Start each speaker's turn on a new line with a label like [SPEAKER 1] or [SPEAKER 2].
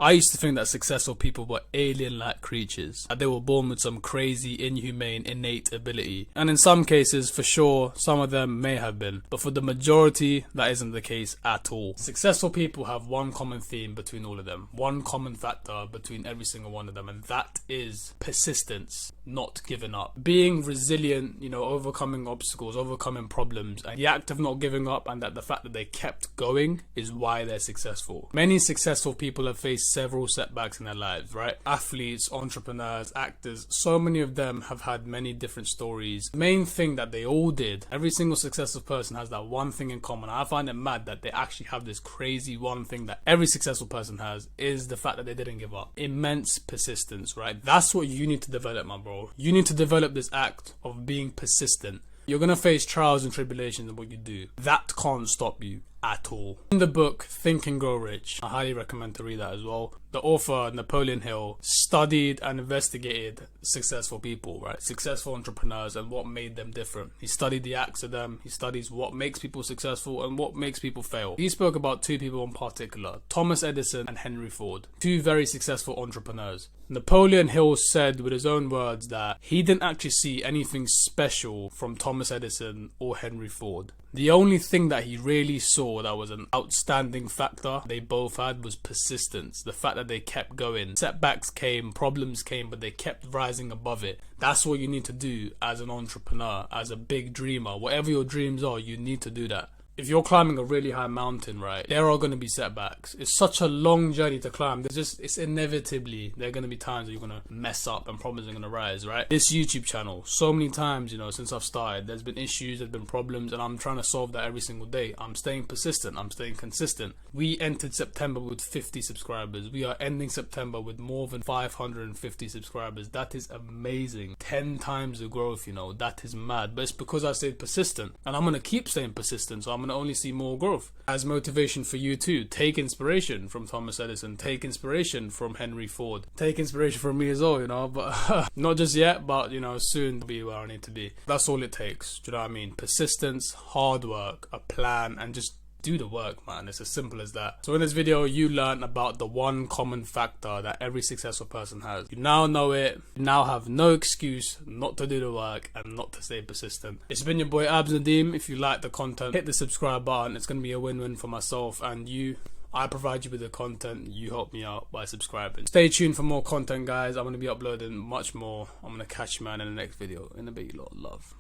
[SPEAKER 1] I used to think that successful people were alien-like creatures, that they were born with some crazy, inhumane, innate ability. And in some cases, for sure, some of them may have been. But for the majority, that isn't the case at all. Successful people have one common theme between all of them, one common factor between every single one of them, and that is persistence, not giving up. Being resilient, overcoming obstacles, overcoming problems, and the act of not giving up, and that the fact that they kept going is why they're successful. Many successful people have faced several setbacks in their lives, right? Athletes, entrepreneurs, actors, so many of them have had many different stories. The main thing that they all did, every single successful person has that one thing in common. I find it mad that they actually have this crazy one thing that every successful person has, is the fact that they didn't give up. Immense persistence, right? That's what you need to develop, my bro. You need to develop this act of being persistent. You're going to face trials and tribulations in what you do. That can't stop you at all. In the book Think and Grow Rich, I highly recommend to read that as well. The author, Napoleon Hill, studied and investigated successful people, right? Successful entrepreneurs and what made them different. He studied the acts of them. He studies what makes people successful and what makes people fail. He spoke about two people in particular, Thomas Edison and Henry Ford, two very successful entrepreneurs. Napoleon Hill said with his own words that he didn't actually see anything special from Thomas Edison or Henry Ford. The only thing that he really saw that was an outstanding factor they both had was persistence. The fact that they kept going. Setbacks came, problems came, but they kept rising above it. That's what you need to do as an entrepreneur, as a big dreamer. Whatever your dreams are, you need to do that. If you're climbing a really high mountain, right, there are going to be setbacks. It's such a long journey to climb. It's inevitably, there are going to be times where you're going to mess up and problems are going to rise, right? This YouTube channel, so many times, since I've started, there's been issues, there's been problems, and I'm trying to solve that every single day. I'm staying persistent. I'm staying consistent. We entered September with 50 subscribers. We are ending September with more than 550 subscribers. That is amazing. 10 times the growth, that is mad. But it's because I stayed persistent, and I'm going to keep staying persistent, so I'm going to only see more growth. As motivation for you too, take inspiration from Thomas Edison, take inspiration from Henry Ford, take inspiration from me as well, but not just yet, but soon to be where I need to be. That's all it takes. Do you know what I mean? Persistence, hard work, a plan, and just do the work, man. It's as simple as that. So in this video, you learned about the one common factor that every successful person has. You now know it. You now have no excuse not to do the work and not to stay persistent. It's been your boy Abs Nadeem. If you like the content, hit the subscribe button. It's going to be a win-win for myself and you. I provide you with the content, you help me out by subscribing. Stay tuned for more content, guys. I'm going to be uploading much more. I'm going to catch you, man, in the next video. In a bit, you lot. Love.